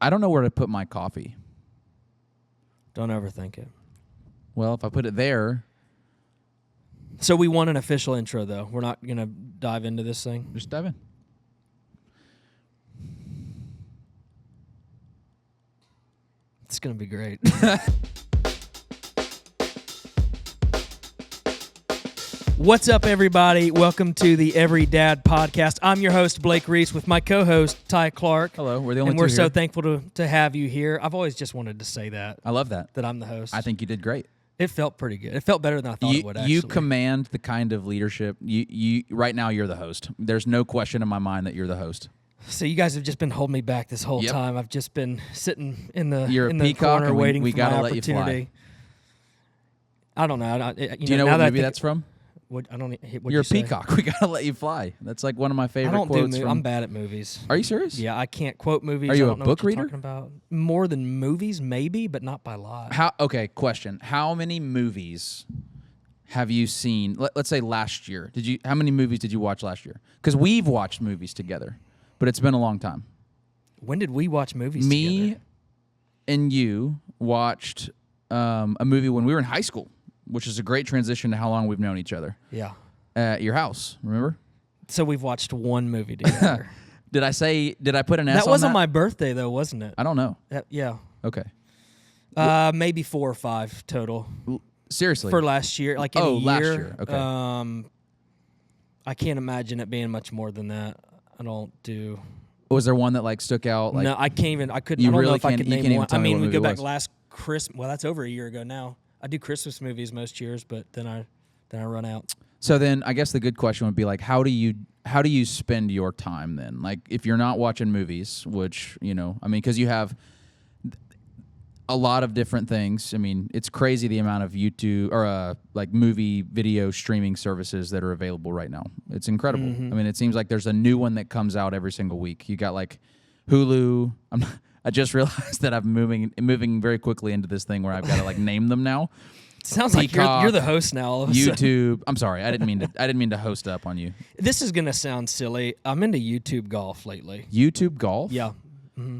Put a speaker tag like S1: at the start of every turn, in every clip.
S1: I don't know where to put my coffee.
S2: Don't overthink it.
S1: Well, if I put it there,
S2: So we want an official intro, though. We're not going to dive into this thing.
S1: just dive in.
S2: It's going to be great. What's up, everybody? Welcome to the Every Dad Podcast. I'm your host, Blake Reese, with my co-host, Ty Clark.
S1: Hello, we're the only
S2: and
S1: two
S2: we're
S1: here.
S2: so thankful to have you here. I've always just wanted to say that
S1: I love that.
S2: I'm the host.
S1: I think you did great.
S2: It felt pretty good. It felt better than I thought it would, actually.
S1: You command the kind of leadership. You right now you're the host. There's no question in my mind that you're the host.
S2: So you guys have just been holding me back this whole
S1: Yep.
S2: time. I've just been sitting in the
S1: You're a
S2: in the
S1: peacock,
S2: corner
S1: and we
S2: waiting for
S1: gotta
S2: my
S1: let you fly.
S2: opportunity. I don't know.
S1: Do you know
S2: now
S1: what
S2: that I
S1: movie
S2: think-
S1: that's from?
S2: What, I don't. What'd
S1: You're
S2: you
S1: a
S2: say?
S1: peacock. We gotta let you fly. That's like one of my
S2: I
S1: favorite
S2: don't do
S1: quotes.
S2: movies.
S1: From...
S2: I'm bad at movies.
S1: Are you serious?
S2: Yeah, I can't quote movies.
S1: Are you
S2: I
S1: a
S2: don't know
S1: book
S2: what you're
S1: reader?
S2: talking about. More than movies, maybe, but not by a lot.
S1: Okay, question. How many movies have you seen? Let's say last year. How many movies did you watch last year? Because we've watched movies together, but it's been a long time.
S2: When did we watch movies
S1: Me
S2: together?
S1: and you watched a movie when we were in high school, which is a great transition to how long we've known each other.
S2: Yeah.
S1: At your house, remember?
S2: So we've watched one movie together.
S1: Did I put an S
S2: That
S1: on
S2: wasn't
S1: that?
S2: my birthday, though, wasn't it?
S1: I don't know.
S2: Yeah.
S1: Okay.
S2: Maybe 4 or 5 total
S1: Seriously.
S2: for last year. Like in a year.
S1: last year. Okay.
S2: I can't imagine it being much more than that. I don't do.
S1: Was there one that like stuck out? Like,
S2: No, I can't even. I couldn't.
S1: You
S2: I don't know
S1: really
S2: if I
S1: can't-
S2: could
S1: you
S2: name
S1: can't even
S2: one.
S1: tell
S2: I
S1: me
S2: mean,
S1: what
S2: we
S1: movie
S2: go
S1: it
S2: back
S1: was.
S2: last Christmas. Well, that's over a year ago now. I do Christmas movies most years, but then I run out.
S1: So then, I guess the good question would be like, how do you spend your time then? Like, if you're not watching movies, which because you have a lot of different things. I mean, it's crazy the amount of YouTube or like movie video streaming services that are available right now. It's incredible.
S2: Mm-hmm.
S1: I mean, it seems like there's a new one that comes out every single week. You got like Hulu. I just realized that I'm moving very quickly into this thing where I've got to like name them now.
S2: Sounds like
S1: Peacock,
S2: you're the host now. All of a sudden.
S1: YouTube. I'm sorry. I didn't mean to host up on you.
S2: This is gonna sound silly. I'm into YouTube golf lately.
S1: YouTube golf?
S2: Yeah.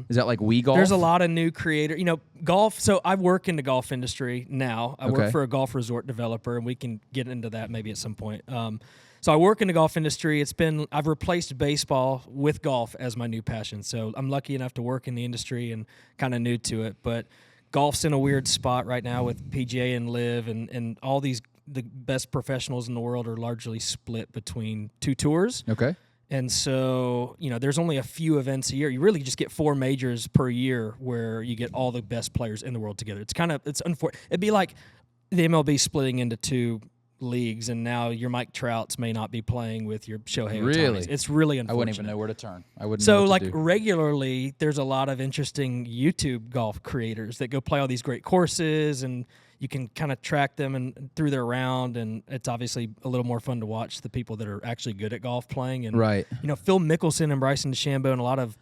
S1: Is that like Wii golf?
S2: There's a lot of new creator. Golf. So I work in the golf industry now. I
S1: Okay.
S2: work for a golf resort developer, and we can get into that maybe at some point. So I work in the golf industry. I've replaced baseball with golf as my new passion. So I'm lucky enough to work in the industry and kind of new to it. But golf's in a weird spot right now with PGA and LIV, and all the best professionals in the world are largely split between 2 tours.
S1: Okay.
S2: And so, there's only a few events a year. You really just get 4 majors per year where you get all the best players in the world together. It's unfortunate. It'd be like the MLB splitting into 2 leagues, and now your Mike Trouts may not be playing with your Shohei Ohtani's.
S1: Really?
S2: It's really
S1: I
S2: unfortunate.
S1: wouldn't even know where to turn. I wouldn't know
S2: So,
S1: what
S2: like,
S1: to do.
S2: regularly, there's a lot of interesting YouTube golf creators that go play all these great courses, and you can kind of track them and through their round, and it's obviously a little more fun to watch the people that are actually good at golf playing. And
S1: Right.
S2: Phil Mickelson and Bryson DeChambeau and a lot of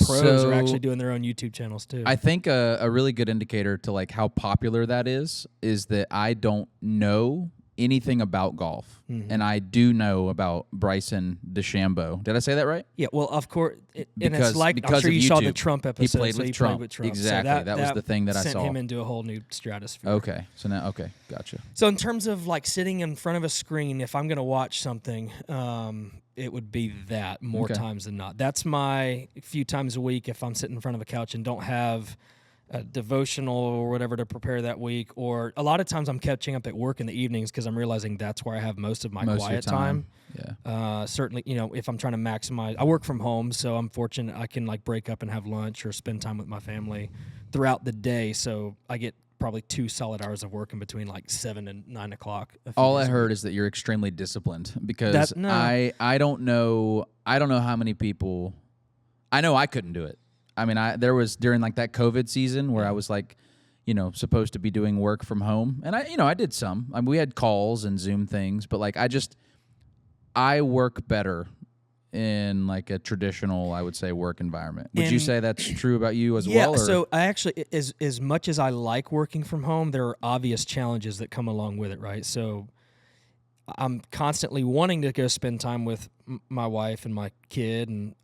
S2: pros
S1: So,
S2: are actually doing their own YouTube channels too.
S1: I think a really good indicator to like how popular that is that I don't know anything about golf,
S2: Mm-hmm.
S1: and I do know about Bryson DeChambeau. Did I say that right?
S2: Yeah, well, of course, and
S1: Because-
S2: it's like I'm
S1: because
S2: sure
S1: of
S2: you saw the
S1: YouTube.
S2: Trump episode.
S1: played
S2: so
S1: with
S2: he
S1: Trump.
S2: played with Trump.
S1: Exactly.
S2: So
S1: That was the thing that I
S2: sent
S1: saw.
S2: him into a whole new stratosphere.
S1: Okay. So now, gotcha.
S2: So in terms of like sitting in front of a screen, if I'm going to watch something, it would be that more
S1: Okay.
S2: times than not. That's my few times a week if I'm sitting in front of a couch and don't have a devotional or whatever to prepare that week. Or a lot of times I'm catching up at work in the evenings because I'm realizing that's where I have most of my
S1: Most of your
S2: quiet time.
S1: Yeah.
S2: Certainly, if I'm trying to maximize, I work from home, so I'm fortunate I can like break up and have lunch or spend time with my family throughout the day. So I get probably 2 solid hours of work in between like 7 and 9 o'clock.
S1: All I heard is that you're extremely disciplined because
S2: No.
S1: I don't know how many people. I know I couldn't do it. I mean, there was during like that COVID season where I was like, supposed to be doing work from home, and I did some. I mean, we had calls and Zoom things, but like I work better in like a traditional, I would say, work environment. Would you
S2: And-
S1: say that's true about you as
S2: Yeah,
S1: well? Or?
S2: so I actually, as much as I like working from home, there are obvious challenges that come along with it, right? So I'm constantly wanting to go spend time with my wife and my kid, and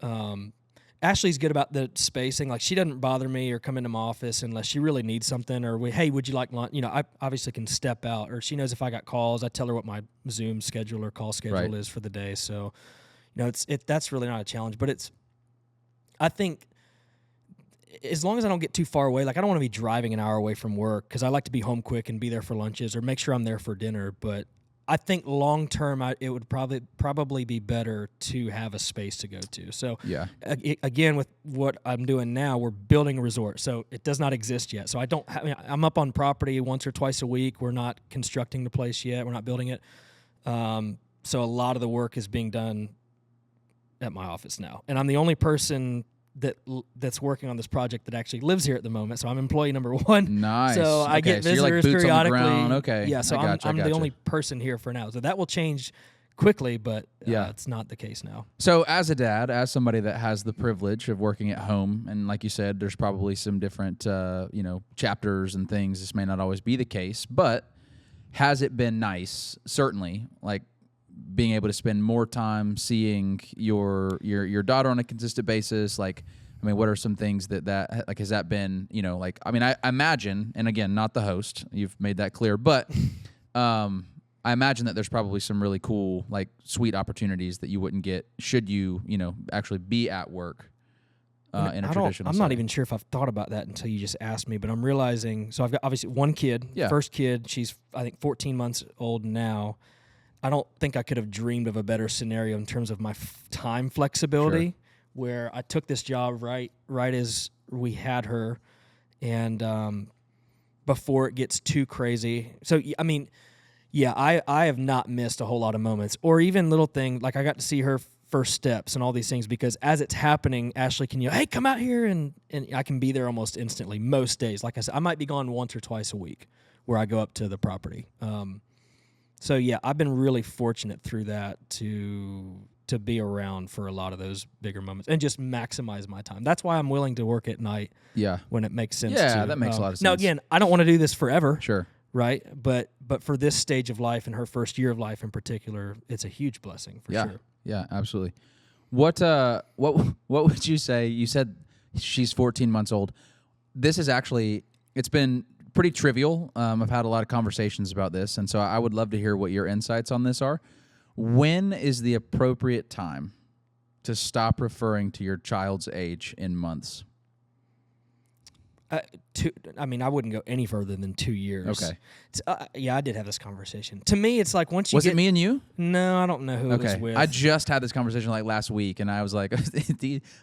S2: Ashley's good about the spacing. Like, she doesn't bother me or come into my office unless she really needs something, or hey, would you like lunch? I obviously can step out, or she knows if I got calls, I tell her what my Zoom schedule or call schedule is for the day. So, that's really not a challenge, but I think as long as I don't get too far away, like I don't want to be driving an hour away from work because I like to be home quick and be there for lunches or make sure I'm there for dinner. But I think long term, it would probably be better to have a space to go to. So again, with what I'm doing now, we're building a resort, so it does not exist yet. So I'm up on property once or twice a week. We're not constructing the place yet. We're not building it. So a lot of the work is being done at my office now, and I'm the only person that's working on this project that actually lives here at the moment. So I'm employee number 1.
S1: Nice.
S2: So I get visitors
S1: you're like boots
S2: periodically.
S1: On the ground. Okay.
S2: Yeah. So I'm the only person here for now. So that will change quickly, but it's not the case now.
S1: So as a dad, as somebody that has the privilege of working at home, and like you said, there's probably some different chapters and things. This may not always be the case, but has it been nice? Certainly, like being able to spend more time seeing your daughter on a consistent basis. Like, I mean, what are some things that like, has that been, I mean, I imagine, and again, not the host, you've made that clear, but I imagine that there's probably some really cool, like, sweet opportunities that you wouldn't get should you, actually be at work in a traditional
S2: I'm
S1: setting.
S2: not even sure if I've thought about that until you just asked me, but I'm realizing, so I've got obviously one kid, first kid, she's, I think, 14 months old now. I don't think I could have dreamed of a better scenario in terms of my time flexibility, where I took this job right as we had her, and before it gets too crazy. So, I mean, I have not missed a whole lot of moments, or even little things, like I got to see her first steps and all these things, because as it's happening, Ashley can hey, come out here, and I can be there almost instantly most days. Like I said, I might be gone once or twice a week where I go up to the property. So I've been really fortunate through that to be around for a lot of those bigger moments and just maximize my time. That's why I'm willing to work at night. When it makes sense.
S1: Yeah, that makes a lot of sense.
S2: Now again, I don't want to do this forever.
S1: Sure.
S2: Right, but for this stage of life and her first year of life in particular, it's a huge blessing for sure.
S1: Yeah, absolutely. What would you say? You said she's 14 months old. This is actually, it's been pretty trivial. I've had a lot of conversations about this, and so I would love to hear what your insights on this are. When is the appropriate time to stop referring to your child's age in months?
S2: I wouldn't go any further than 2 years.
S1: Okay.
S2: I did have this conversation. To me, it's like once you
S1: Was it me and you?
S2: No, I don't know who it was with.
S1: I just had this conversation like last week, and I was like,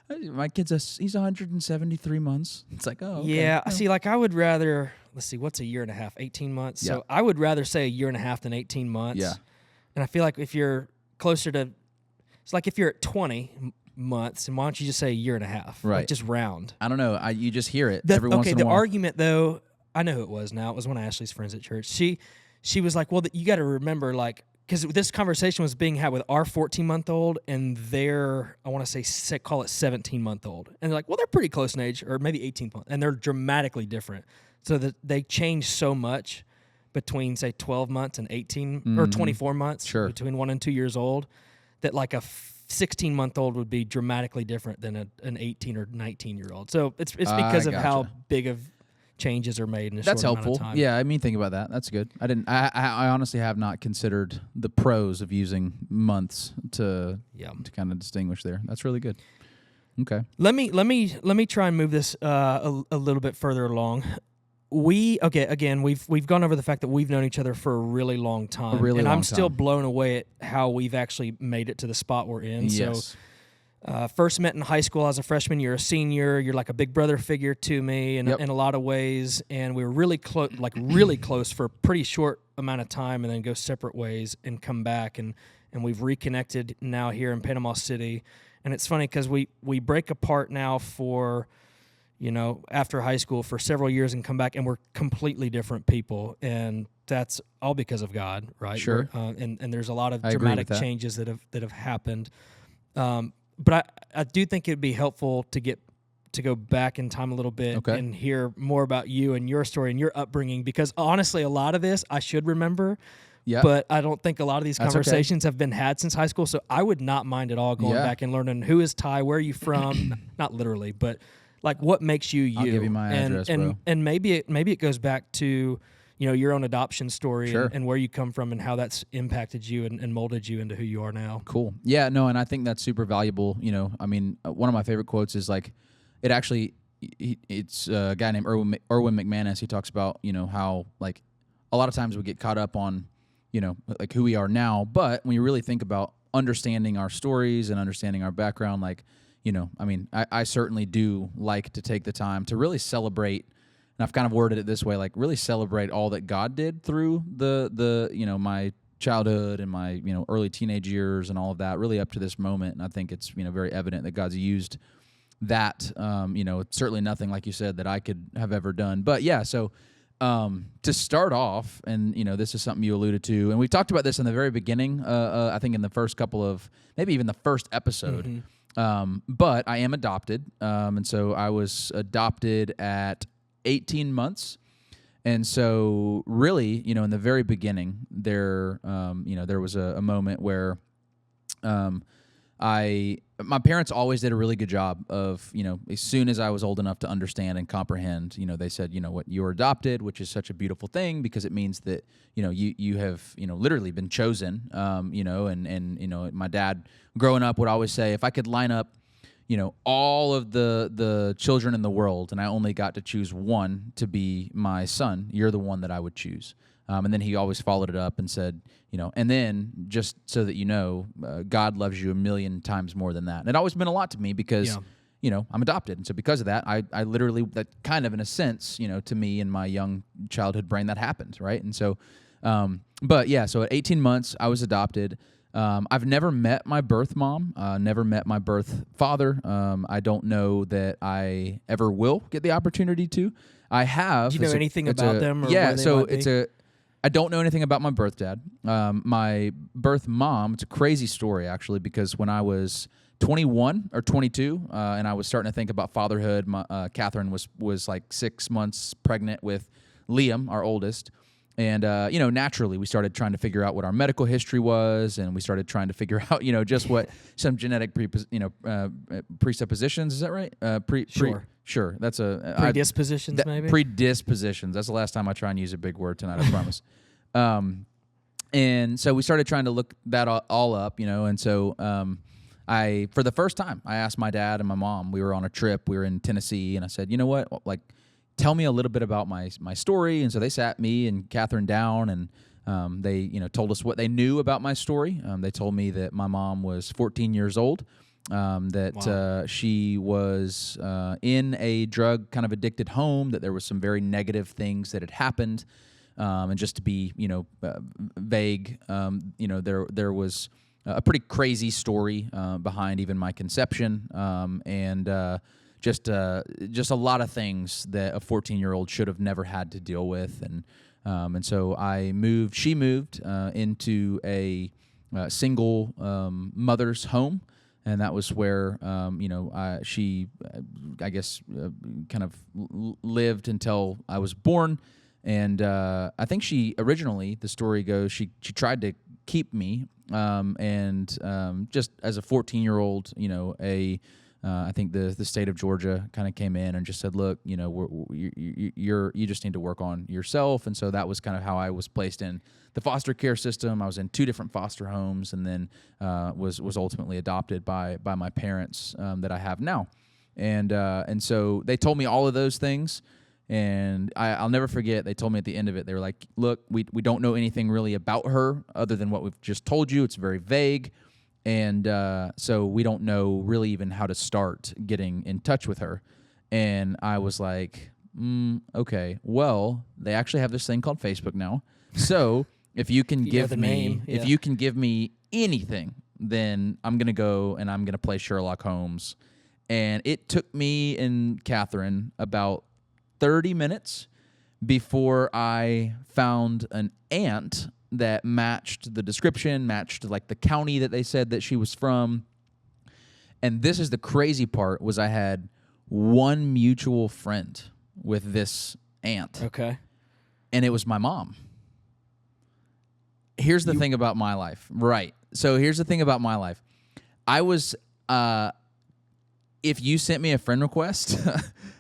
S1: my kid's he's 173 months. It's like, oh, okay.
S2: Yeah, see, like I would rather, let's see, what's a year and a half? 18 months?
S1: Yeah.
S2: So I would rather say a year and a half than 18 months.
S1: Yeah.
S2: And I feel like if you're closer to, it's like if you're at 20 months, and why don't you just say a year and a half?
S1: Right.
S2: Like just round.
S1: I don't know. You just hear it every once in a while.
S2: Okay, the argument, though, I know who it was now. It was one of Ashley's friends at church. She was like, well, you got to remember, like, because this conversation was being had with our 14-month-old and their, I want to say, call it 17-month-old. And they're like, well, they're pretty close in age, or maybe 18 months, and they're dramatically different. So that they change so much between, say, 12 months and 18 or 24 months, between 1 and 2 years old, that like a 16-month-old would be dramatically different than an 18 or 19-year-old. So it's because of how big of changes are made in a short amount of time.
S1: Yeah, I mean, think about that. That's good. I honestly have not considered the pros of using months to kind of distinguish there. That's really good. Okay.
S2: Let me try and move this a little bit further along. We've gone over the fact that we've known each other for a really long time. I'm still blown away at how we've actually made it to the spot we're in.
S1: Yes.
S2: So first met in high school as a freshman. You're a senior. You're like a big brother figure to me in a lot of ways. And we were really close, really close for a pretty short amount of time, and then go separate ways and come back. And we've reconnected now here in Panama City. And it's funny because we break apart now for, after high school for several years and come back, and we're completely different people. And that's all because of God, right?
S1: Sure.
S2: And there's a lot of dramatic changes that have happened. But I do think it'd be helpful to go back in time a little bit and hear more about you and your story and your upbringing, because honestly, a lot of this I should remember,
S1: Yeah.
S2: but I don't think a lot of these
S1: That's okay.
S2: conversations have been had since high school. So I would not mind at all going
S1: Yeah.
S2: back and learning who is Ty, where are you from, not literally, but like what makes you you.
S1: I'll give you my address, bro.
S2: And maybe it goes back to your own adoption story
S1: Sure.
S2: and where you come from and how that's impacted you and molded you into who you are now.
S1: Cool. Yeah, no, and I think that's super valuable. I mean, one of my favorite quotes is like, it actually, it's a guy named Erwin McManus. He talks about, how like a lot of times we get caught up on, like who we are now. But when you really think about understanding our stories and understanding our background, like, I mean, I certainly do like to take the time to really celebrate. And I've kind of worded it this way, like really celebrate all that God did through the my childhood and my, early teenage years and all of that, really up to this moment. And I think it's, very evident that God's used that, it's certainly nothing, like you said, that I could have ever done. But yeah, so to start off, and, this is something you alluded to, and we talked about this in the very beginning, I think in the first couple of, maybe even the first episode, but I am adopted. And so I was adopted at 18 months. And so really, in the very beginning, there was a moment where my parents always did a really good job of, as soon as I was old enough to understand and comprehend, they said, what, you're adopted, which is such a beautiful thing because it means that, you have, literally been chosen, and my dad growing up would always say, if I could line up, all of the children in the world, and I only got to choose one to be my son, you're the one that I would choose. And then he always followed it up and said, and then just so that God loves you a million times more than that. And it always meant a lot to me because, I'm adopted. And so because of that, I literally, that kind of in a sense, to me in my young childhood brain, that happened, right? And so, but yeah, so at 18 months, I was adopted. I've never met my birth mom, never met my birth father. I don't know that I ever will get the opportunity to. I have.
S2: Do you know anything about them? Or
S1: yeah,
S2: where they
S1: so
S2: might be?
S1: I don't know anything about my birth dad. My birth mom, it's a crazy story actually, because when I was 21 or 22, and I was starting to think about fatherhood, Catherine was like 6 months pregnant with Liam, our oldest. And, naturally, we started trying to figure out what our medical history was, and we started trying to figure out, just what some genetic presuppositions. Is that right? Sure. That's a...
S2: Predispositions, maybe?
S1: Predispositions. That's the last time I try and use a big word tonight, I promise. And so we started trying to look that all up, and so for the first time, I asked my dad and my mom, we were on a trip, we were in Tennessee, and I said, you know what, like, tell me a little bit about my story. And so they sat me and Catherine down, and they told us what they knew about my story. They told me that my mom was 14 years old, that
S2: Wow.
S1: she was in a drug kind of addicted home, that there was some very negative things that had happened, and just to be vague, there was a pretty crazy story behind even my conception, and just a lot of things that a 14-year-old should have never had to deal with, and so she moved into a single mother's home, and that was where she I guess kind of lived until I was born, and I think she originally, the story goes, she tried to keep me, and just as a 14-year-old, I think the state of Georgia kind of came in and just said, look, you just need to work on yourself. And so that was kind of how I was placed in the foster care system. I was in 2 different foster homes, and then was ultimately adopted by my parents that I have now. And so they told me all of those things. And I'll never forget, they told me at the end of it, they were like, look, we don't know anything really about her other than what we've just told you. It's very vague. And so we don't know really even how to start getting in touch with her. And I was like, okay, well, they actually have this thing called Facebook now. So if you can give me, if you can give me anything, then I'm going to go and I'm going to play Sherlock Holmes. And it took me and Catherine about 30 minutes before I found an aunt that matched the description, matched like the county that they said that she was from. And this is the crazy part, was I had one mutual friend with this aunt.
S2: Okay.
S1: And it was my mom. here's the thing about my life. Right. So here's the thing about my life. I was, if you sent me a friend request,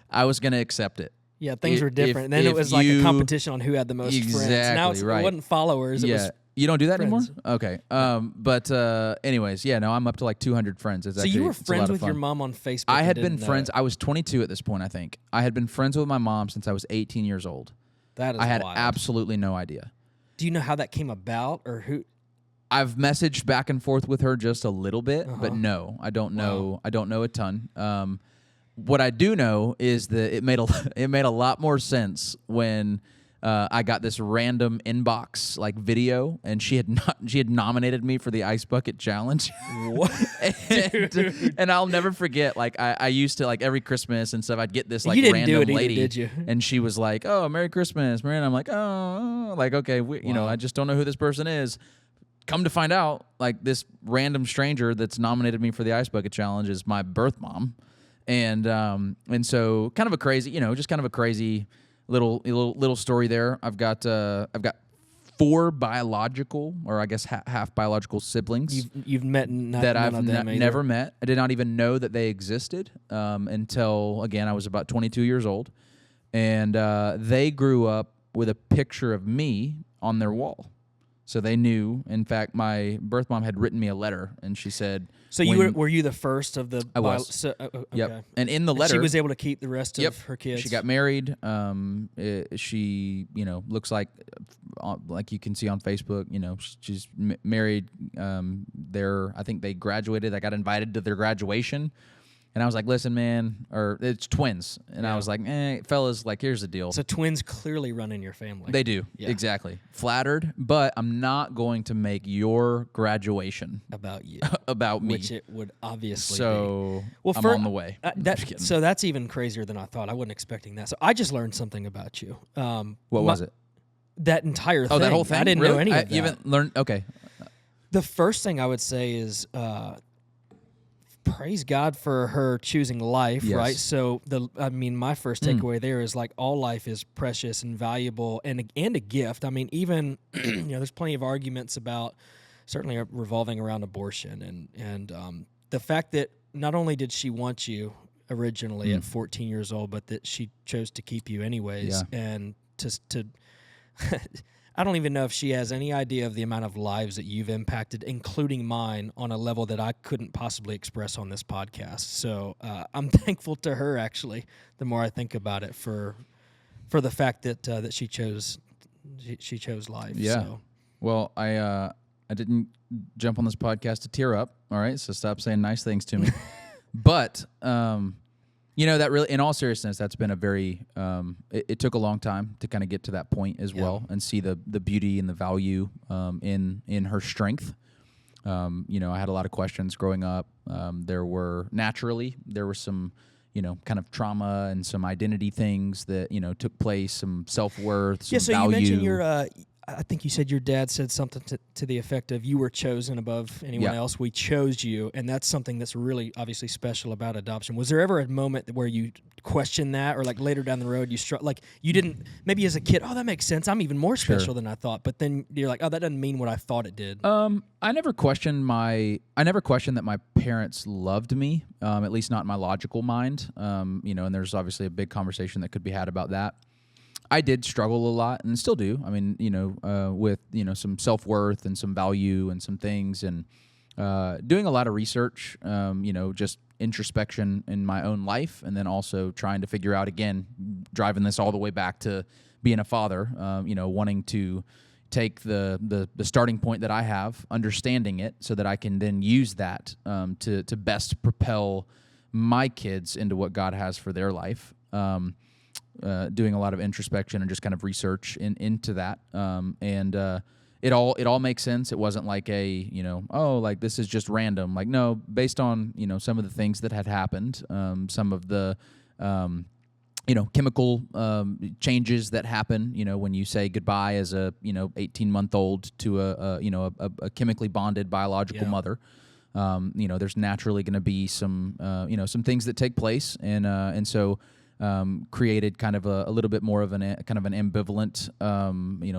S1: I was going to accept it.
S2: Yeah, things were different. Then it was like a competition on who had the most friends. Now it wasn't followers. It was
S1: you don't do that
S2: friends.
S1: anymore? Okay. But anyways, no, I'm up to like 200 friends.
S2: So you were friends with your mom on Facebook?
S1: I had been friends. I was 22 at this point, I think. I had been friends with my mom since I was 18 years old.
S2: That is
S1: I had
S2: wild.
S1: absolutely no idea.
S2: Do you know how that came about or who?
S1: I've messaged back and forth with her just a little bit, but no, I don't know. Wow. I don't know a ton. What I do know is that it made a lot more sense when I got this random inbox like video, and she had nominated me for the Ice Bucket Challenge.
S2: What?
S1: and I'll never forget. Like I used to, like, every Christmas and stuff, I'd get this like
S2: you didn't
S1: random
S2: do it
S1: lady,
S2: either, did you?
S1: And she was like, "Oh, Merry Christmas, Miranda." I'm like, "Oh, like okay, I just don't know who this person is." Come to find out, like, this random stranger that's nominated me for the Ice Bucket Challenge is my birth mom. And so kind of a crazy, just kind of a crazy little story there. I've got 4 biological, or I guess half biological siblings.
S2: You've met
S1: that I've
S2: never
S1: met. I did not even know that they existed until, again, I was about 22 years old, and they grew up with a picture of me on their wall. So they knew. In fact, my birth mom had written me a letter, and she said,
S2: "So were you the first of the?"
S1: I was.
S2: Okay.
S1: Yep. And in the letter,
S2: she was able to keep the rest of her kids.
S1: She got married. She, looks like you can see on Facebook. She's married. I think they graduated. I got invited to their graduation. And I was like, "Listen, man," or it's twins. And I was like, fellas, like, here's the deal.
S2: So twins clearly run in your family.
S1: They do. Yeah. Exactly. Flattered, but I'm not going to make your graduation
S2: about you.
S1: about me.
S2: Which it would obviously be.
S1: So I'm on the way.
S2: So that's even crazier than I thought. I wasn't expecting that. So I just learned something about you.
S1: What was it?
S2: That entire thing.
S1: Oh, that whole thing?
S2: I didn't know any of that.
S1: You haven't learned? Okay.
S2: The first thing I would say is... praise God for her choosing life, right? So my first takeaway there is, like, all life is precious and valuable and a gift. I mean, even there's plenty of arguments about, certainly revolving around abortion and the fact that not only did she want you originally at 14 years old, but that she chose to keep you anyways, and to I don't even know if she has any idea of the amount of lives that you've impacted, including mine, on a level that I couldn't possibly express on this podcast. So I'm thankful to her, actually, the more I think about it, for the fact that she chose life.
S1: Yeah.
S2: So.
S1: Well, I didn't jump on this podcast to tear up. All right, so stop saying nice things to me. But that really, in all seriousness, that's been a very, it took a long time to kind of get to that point as well, and see the beauty and the value in her strength. I had a lot of questions growing up. There were some, kind of trauma and some identity things that, took place, some self-worth, some
S2: so
S1: value.
S2: You mentioned I think you said your dad said something to the effect of, you were chosen above anyone else. We chose you, and that's something that's really obviously special about adoption. Was there ever a moment where you questioned that, or like later down the road like you didn't, maybe as a kid, that makes sense, I'm even more special than I thought, but then you're like, that doesn't mean what I thought it did?
S1: I never questioned that my parents loved me, at least not in my logical mind. And there's obviously a big conversation that could be had about that. I did struggle a lot, and still do. I mean, with some self-worth and some value and some things, and doing a lot of research, just introspection in my own life, and then also trying to figure out, again, driving this all the way back to being a father, wanting to take the starting point that I have, understanding it, so that I can then use that to best propel my kids into what God has for their life. Doing a lot of introspection and just kind of research into that, and it all makes sense. It wasn't like like this is just random. Like, no, based on some of the things that had happened, some of the chemical changes that happen. When you say goodbye as a 18-month-old to a chemically bonded biological mother. There's naturally going to be some some things that take place, and so. Created kind of a little bit more of kind of an ambivalent,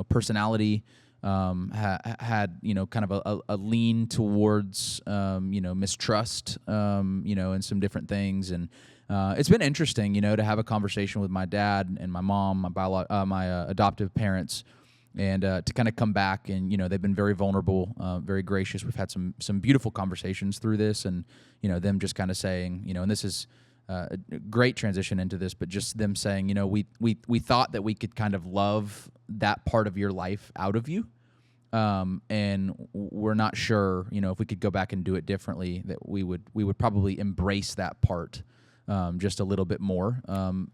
S1: personality had kind of a lean towards mistrust, and some different things. And it's been interesting, to have a conversation with my dad and my mom, my adoptive parents, and to kind of come back. And they've been very vulnerable, very gracious. We've had some beautiful conversations through this, and them just kind of saying, and this is a great transition into this, but just them saying, we thought that we could kind of love that part of your life out of you, and we're not sure, if we could go back and do it differently, that we would probably embrace that part just a little bit more.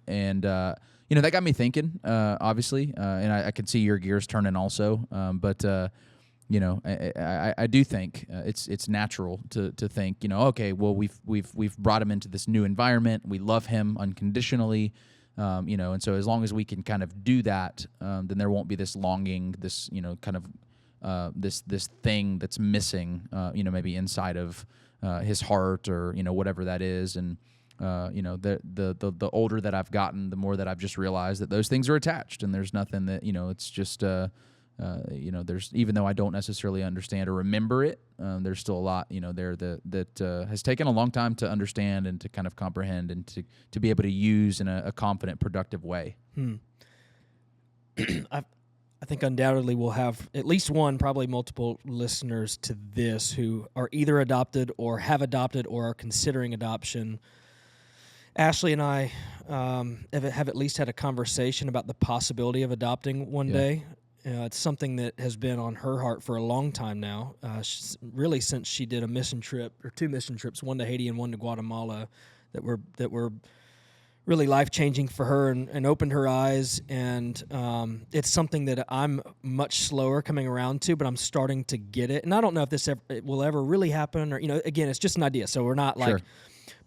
S1: And that got me thinking, obviously, and I could see your gears turning also. But I do think it's natural to think, okay, well, we've brought him into this new environment. We love him unconditionally, and so as long as we can kind of do that, then there won't be this longing, this kind of this thing that's missing, maybe inside of his heart, or whatever that is. And the older that I've gotten, the more that I've just realized that those things are attached, and there's nothing that it's just there's, even though I don't necessarily understand or remember it, there's still a lot there that has taken a long time to understand and to kind of comprehend and to be able to use in a confident, productive way.
S2: I think undoubtedly we'll have at least one, probably multiple listeners to this who are either adopted or have adopted or are considering adoption. Ashley and I have at least had a conversation about the possibility of adopting one day. It's something that has been on her heart for a long time now, really since she did a mission trip, or 2 mission trips, one to Haiti and one to Guatemala, that were really life-changing for her and opened her eyes. And it's something that I'm much slower coming around to, but I'm starting to get it. And I don't know if it will ever really happen, or, again, it's just an idea. So we're not like,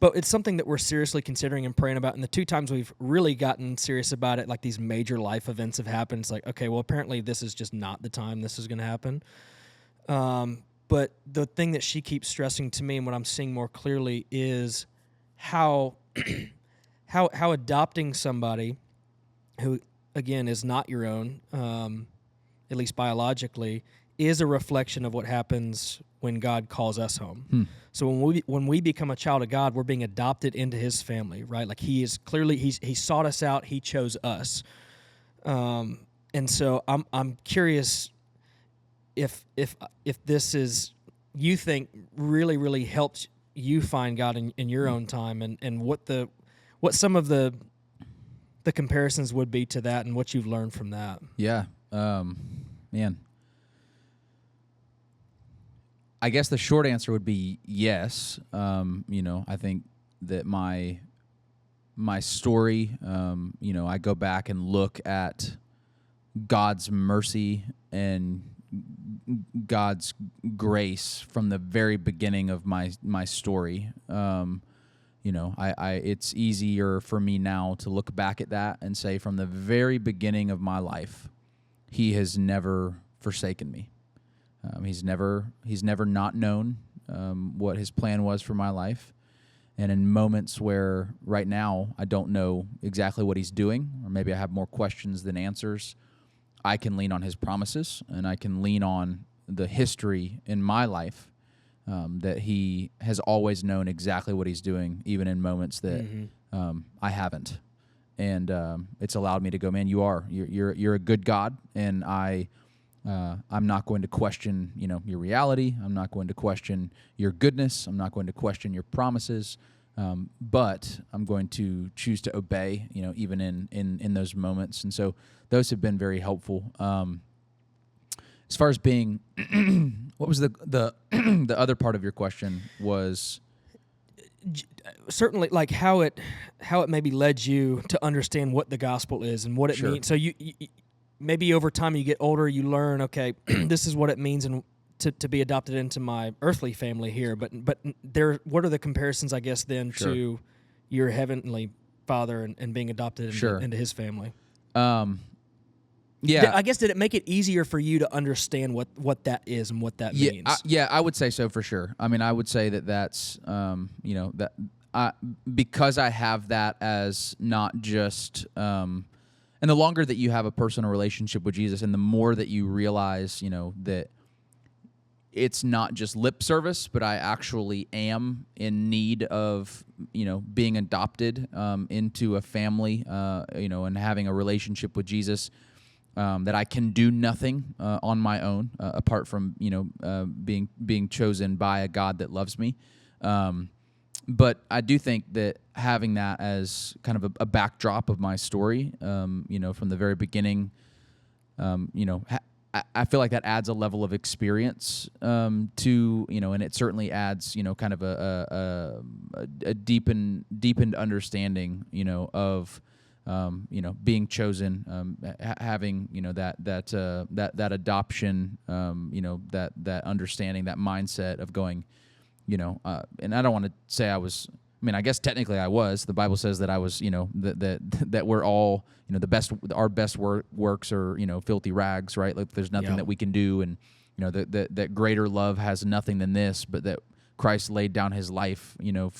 S2: but it's something that we're seriously considering and praying about. And the 2 times we've really gotten serious about it, like these major life events have happened. It's like, okay, well, apparently this is just not the time this is going to happen. But the thing that she keeps stressing to me, and what I'm seeing more clearly, is how adopting somebody who, again, is not your own, at least biologically, is a reflection of what happens when God calls us home. So when we become a child of God, we're being adopted into His family, right? Like He is clearly He sought us out, He chose us, and so I'm curious if this is, you think, really helped you find God in your own time, and what some of the comparisons would be to that, and what you've learned from that.
S1: Yeah, man. I guess the short answer would be yes. I think that my story, I go back and look at God's mercy and God's grace from the very beginning of my story. It's easier for me now to look back at that and say, from the very beginning of my life, He has never forsaken me. He's never not known what His plan was for my life. And in moments where right now I don't know exactly what He's doing, or maybe I have more questions than answers, I can lean on His promises, and I can lean on the history in my life, that He has always known exactly what He's doing, even in moments that I haven't. And it's allowed me to go, man, you're a good God, and I'm not going to question, your reality. I'm not going to question your goodness. I'm not going to question your promises. But I'm going to choose to obey, even in those moments. And so those have been very helpful. As far as being, what was the other part of your question was?
S2: Certainly, like how it maybe led you to understand what the gospel is and what it means. So you maybe over time you get older, you learn, okay, this is what it means and to be adopted into my earthly family here. But what are the comparisons, I guess, then to your heavenly Father and being adopted into His family?
S1: Yeah,
S2: I guess, did it make it easier for you to understand what that is and what that means?
S1: I would say so, for sure. I mean, I would say that's because I have that as not just And the longer that you have a personal relationship with Jesus, and the more that you realize, that it's not just lip service, but I actually am in need of, being adopted into a family, and having a relationship with Jesus, that I can do nothing on my own apart from, being chosen by a God that loves me. But I do think that having that as kind of a backdrop of my story, from the very beginning, I feel like that adds a level of experience to, and it certainly adds, kind of a deepened understanding, of, being chosen, having, that adoption, that understanding, that mindset of going, and I don't want to say I guess technically I was. The Bible says that I was, that we're all, our best works are, filthy rags, right? Like there's nothing that we can do, and that greater love has nothing than this, but that Christ laid down His life,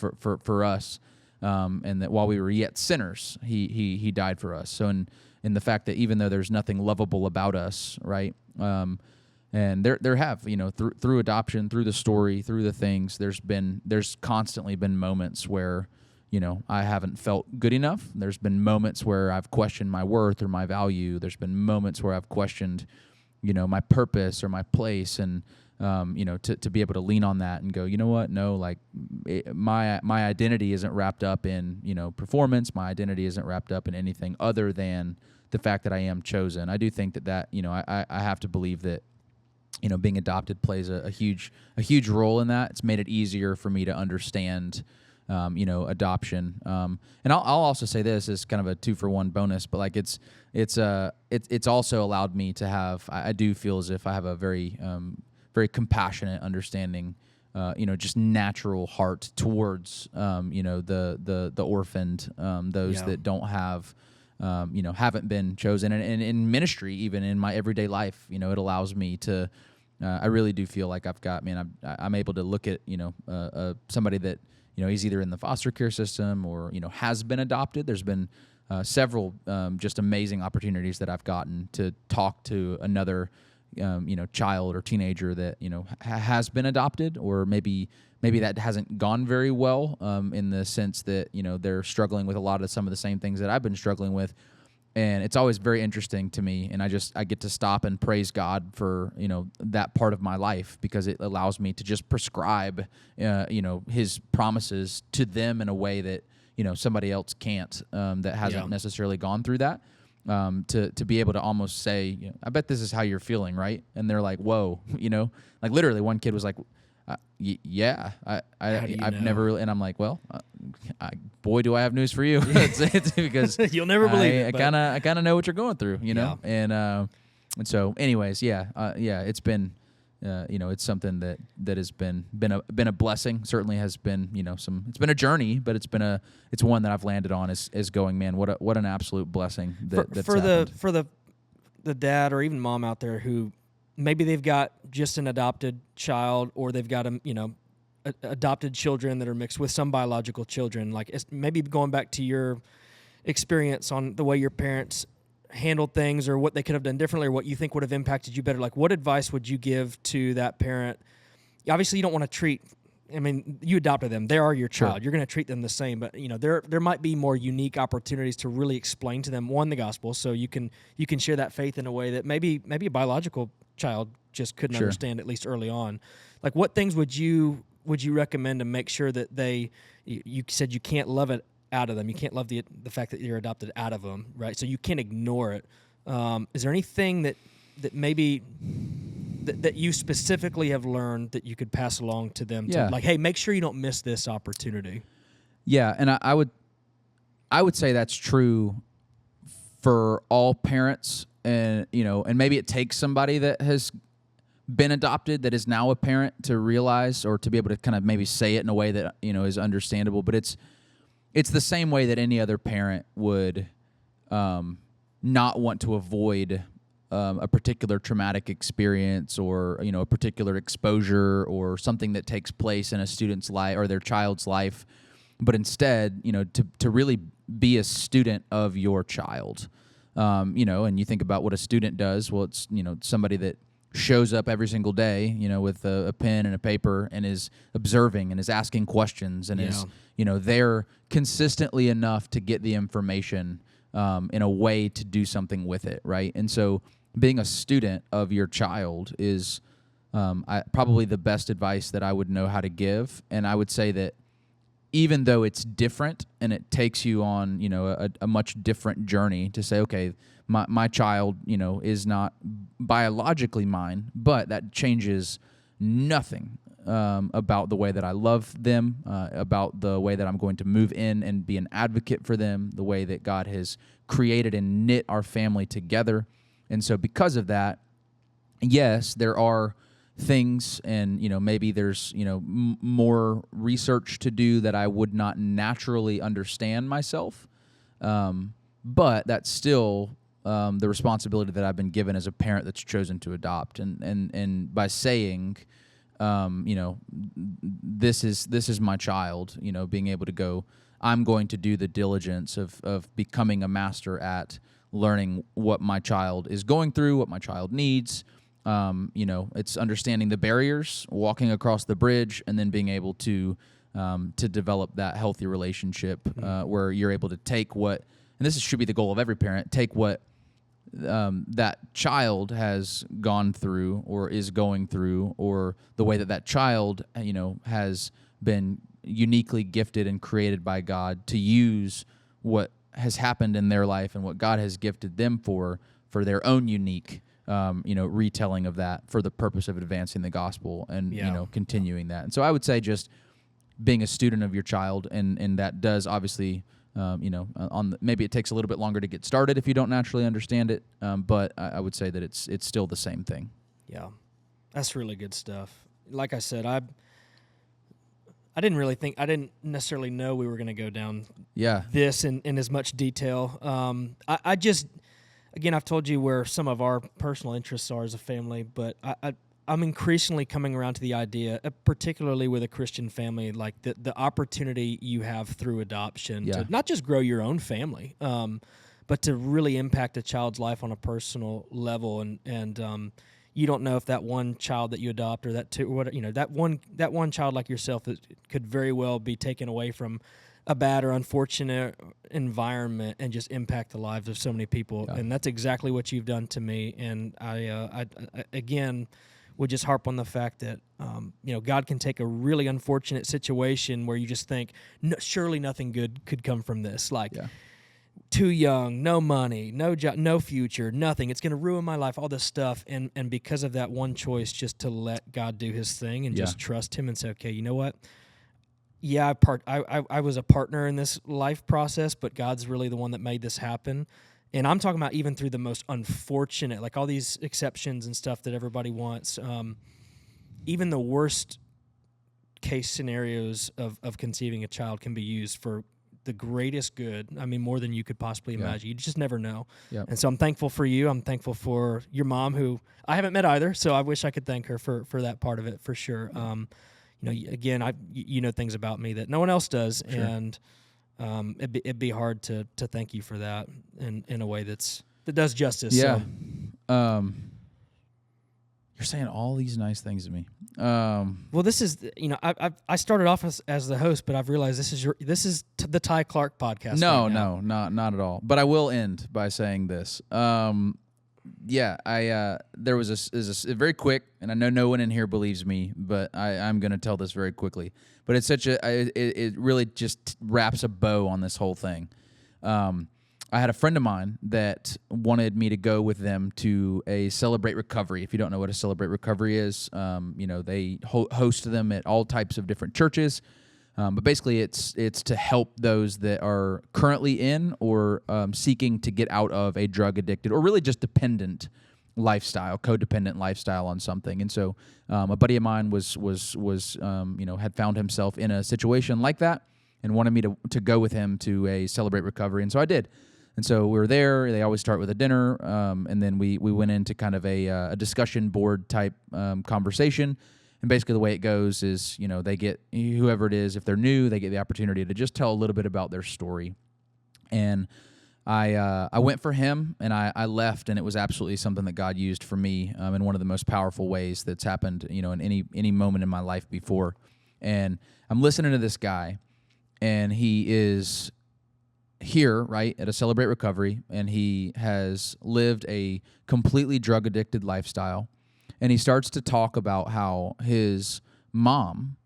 S1: for us, and that while we were yet sinners, He died for us. So in the fact that even though there's nothing lovable about us, right? And there have, through adoption, through the story, through the things, there's constantly been moments where, I haven't felt good enough. There's been moments where I've questioned my worth or my value. There's been moments where I've questioned, my purpose or my place, and to be able to lean on that and go, you know what? No, like my identity isn't wrapped up in, performance. My identity isn't wrapped up in anything other than the fact that I am chosen. I do think that I have to believe that, being adopted plays a huge role in that. It's made it easier for me to understand, adoption. And I'll also say this as kind of a 2-for-1 bonus, but like it's also allowed me to have. I do feel as if I have a very compassionate understanding, just natural heart towards, the orphaned, those that don't have. Haven't been chosen, and in ministry, even in my everyday life, it allows me to. I really do feel like I'm able to look at somebody that he's either in the foster care system or has been adopted. There's been several just amazing opportunities that I've gotten to talk to another child or teenager that has been adopted, or maybe that hasn't gone very well in the sense that they're struggling with a lot of some of the same things that I've been struggling with, and it's always very interesting to me. And I get to stop and praise God for that part of my life, because it allows me to just prescribe His promises to them in a way that somebody else can't, that hasn't necessarily gone through that. To be able to almost say, I bet this is how you're feeling, right? And they're like, whoa, like literally one kid was like, yeah, I've never really, and I'm like, well, boy, do I have news for you. it's because
S2: you'll never believe it.
S1: I kind of know what you're going through, and so anyways, it's been, it's something that has been a blessing. Certainly has been, it's been a journey, but it's one that I've landed on as going, man, what an absolute blessing that's happened.
S2: For the dad or even mom out there who maybe they've got just an adopted child, or they've got adopted children that are mixed with some biological children. Like maybe going back to your experience on the way your parents handled things, or what they could have done differently, or what you think would have impacted you better. Like, what advice would you give to that parent? Obviously, you don't want to treat. I mean, you adopted them; they are your child.
S1: Sure.
S2: You're going to treat them the same, but there might be more unique opportunities to really explain to them the gospel, so you can share that faith in a way that maybe a biological child just couldn't understand, at least early on. Like, what things would you recommend to make sure that you said you can't love it out of them. You can't love the fact that you're adopted out of them, right? So you can't ignore it. Is there anything that maybe that you specifically have learned that you could pass along to them?
S1: Yeah.
S2: To, like, hey, make sure you don't miss this opportunity.
S1: Yeah, and I would say that's true for all parents, and and maybe it takes somebody that has been adopted that is now a parent to realize, or to be able to kind of maybe say it in a way that is understandable. But it's the same way that any other parent would not want to avoid a particular traumatic experience, or a particular exposure, or something that takes place in a student's life or their child's life, but instead to really be a student of your child. And you think about what a student does. Well, it's, somebody that shows up every single day, with a pen and a paper and is observing and is asking questions and is, there consistently enough to get the information in a way to do something with it, right? And so being a student of your child is probably the best advice that I would know how to give. And I would say that even though it's different and it takes you on, a much different journey to say, okay, my child, is not biologically mine, but that changes nothing about the way that I love them, about the way that I'm going to move in and be an advocate for them, the way that God has created and knit our family together. And so because of that, yes, there are things and, maybe there's, more research to do that I would not naturally understand myself. But that's still the responsibility that I've been given as a parent that's chosen to adopt. And by saying, this is my child, being able to go, I'm going to do the diligence of becoming a master at learning what my child is going through, what my child needs. It's understanding the barriers, walking across the bridge, and then being able to develop that healthy relationship where you're able to take what, and this should be the goal of every parent, take what that child has gone through or is going through, or the way that child, has been uniquely gifted and created by God to use what has happened in their life and what God has gifted them for their own unique retelling of that for the purpose of advancing the gospel and, continuing that. And so I would say just being a student of your child, and that does obviously, maybe it takes a little bit longer to get started if you don't naturally understand it, but I would say that it's still the same thing.
S2: Yeah, that's really good stuff. Like I said, I didn't necessarily know we were going to go down this in as much detail. I just, again, I've told you where some of our personal interests are as a family, but I'm increasingly coming around to the idea, particularly with a Christian family, like the opportunity you have through adoption to not just grow your own family, but to really impact a child's life on a personal level. And you don't know if that one child that you adopt or that one child like yourself that could very well be taken away from a bad or unfortunate environment and just impact the lives of so many people. Yeah. And that's exactly what you've done to me. And I again, would just harp on the fact that, God can take a really unfortunate situation where you just think, no, surely nothing good could come from this. Like, too young, no money, no job, no future, nothing. It's going to ruin my life, all this stuff. And because of that one choice, just to let God do his thing and just trust him and say, okay, you know what? Yeah, I was a partner in this life process, but God's really the one that made this happen. And I'm talking about even through the most unfortunate, like all these exceptions and stuff that everybody wants. Even the worst case scenarios of conceiving a child can be used for the greatest good. I mean, more than you could possibly imagine. You just never know. Yep. And so I'm thankful for you. I'm thankful for your mom, who I haven't met either, so I wish I could thank her for that part of it for sure. Again, you know things about me that no one else does, sure. And it'd be hard to thank you for that in a way that does justice.
S1: Yeah. So. You're saying all these nice things to me.
S2: Well, this is I started off as the host, but I've realized this is the Ty Clark podcast.
S1: No, not at all. But I will end by saying this. There was a very quick, and I know no one in here believes me, but I'm going to tell this very quickly. But it's it really just wraps a bow on this whole thing. I had a friend of mine that wanted me to go with them to a Celebrate Recovery. If you don't know what a Celebrate Recovery is, they host them at all types of different churches. But basically, it's to help those that are currently in or seeking to get out of a drug addicted or really just dependent lifestyle, codependent lifestyle on something. And so, a buddy of mine was had found himself in a situation like that and wanted me to go with him to a Celebrate Recovery, and so I did. And so we were there. They always start with a dinner, and then we went into kind of a discussion board type conversation. And basically the way it goes is, they get, whoever it is, if they're new, they get the opportunity to just tell a little bit about their story. And I went for him, and I left, and it was absolutely something that God used for me in one of the most powerful ways that's happened, in any moment in my life before. And I'm listening to this guy, and he is here, right, at a Celebrate Recovery, and he has lived a completely drug-addicted lifestyle, and he starts to talk about how his mom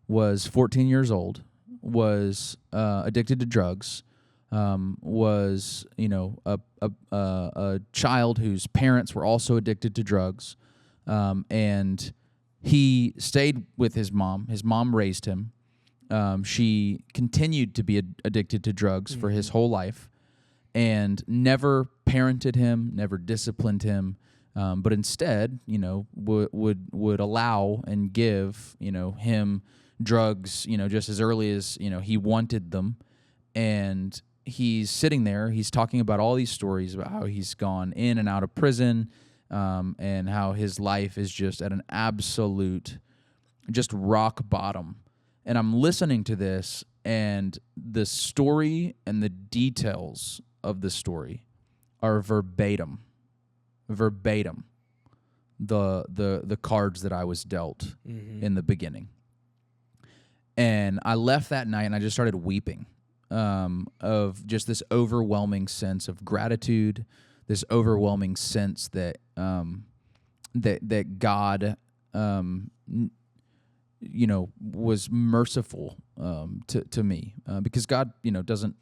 S1: was 14 years old, was addicted to drugs, was a child whose parents were also addicted to drugs, and he stayed with his mom. His mom raised him. She continued to be addicted to drugs for his whole life, and never parented him, never disciplined him, but instead, would allow and give him drugs, just as early as he wanted them. And he's sitting there, he's talking about all these stories about how he's gone in and out of prison, and how his life is just at an absolute, just rock bottom. And I'm listening to this, and the story and the details of the story are verbatim the cards that I was dealt in the beginning. And I left that night, and I just started weeping, of just this overwhelming sense of gratitude, this overwhelming sense that that God, was merciful to me, because God, doesn't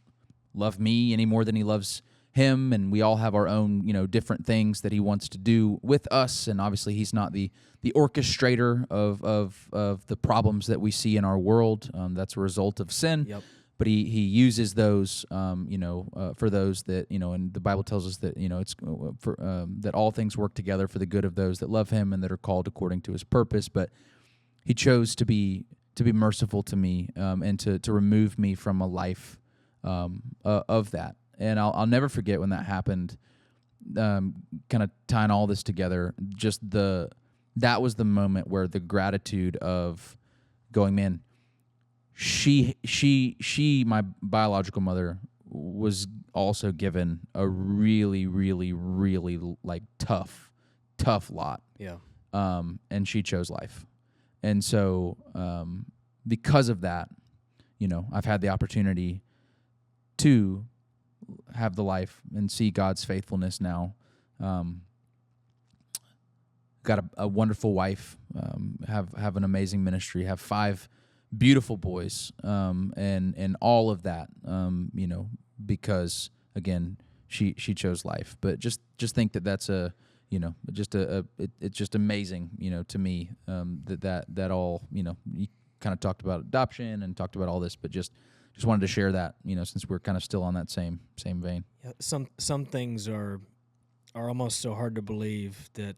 S1: love me any more than He loves him, and we all have our own, different things that He wants to do with us, and obviously He's not the orchestrator of the problems that we see in our world. That's a result of sin.
S2: Yep.
S1: But he uses those, for those that, and the Bible tells us that, it's for that all things work together for the good of those that love Him and that are called according to His purpose. But He chose to be merciful to me, and to remove me from a life of that. And I'll never forget when that happened. Kind of tying all this together, just that was the moment where the gratitude of going, man, she, my biological mother, was also given a really, really, really tough lot.
S2: Yeah.
S1: And she chose life. And so, because of that, I've had the opportunity to have the life and see God's faithfulness now. Got a wonderful wife, have an amazing ministry, have 5 beautiful boys, and all of that, because again, she chose life. But just think that's it's just amazing, to me, that all, you kind of talked about adoption and talked about all this, but just wanted to share that, since we're kind of still on that same vein.
S2: Yeah, some things are almost so hard to believe that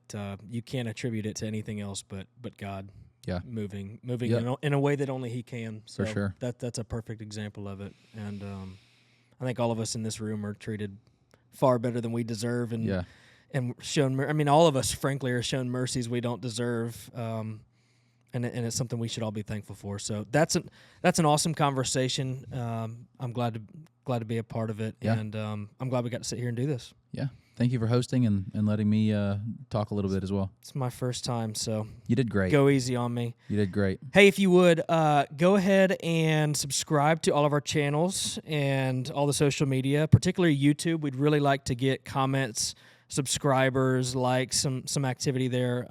S2: you can't attribute it to anything else but God.
S1: Yeah,
S2: moving
S1: Yep.
S2: in a way that only He can. So
S1: for sure.
S2: That's a perfect example of it. And I think all of us in this room are treated far better than we deserve, and shown. I mean, all of us, frankly, are shown mercies we don't deserve. And it's something we should all be thankful for. So that's an awesome conversation. I'm glad to be a part of it, and I'm glad we got to sit here and do this.
S1: Yeah, thank you for hosting and letting me talk a little bit as well.
S2: It's my first time, so
S1: you did great.
S2: Go easy on me.
S1: You did great.
S2: Hey, if you would, go ahead and subscribe to all of our channels and all the social media, particularly YouTube. We'd really like to get comments, subscribers, likes, some activity there.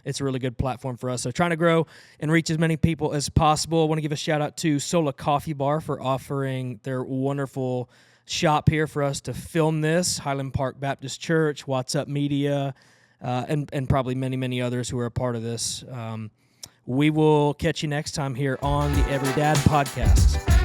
S2: It's a really good platform for us. So trying to grow and reach as many people as possible. I want to give a shout out to Sola Coffee Bar for offering their wonderful shop here for us to film this. Highland Park Baptist Church, What's Up Media, and probably many, many others who are a part of this. We will catch you next time here on the Every Dad Podcast.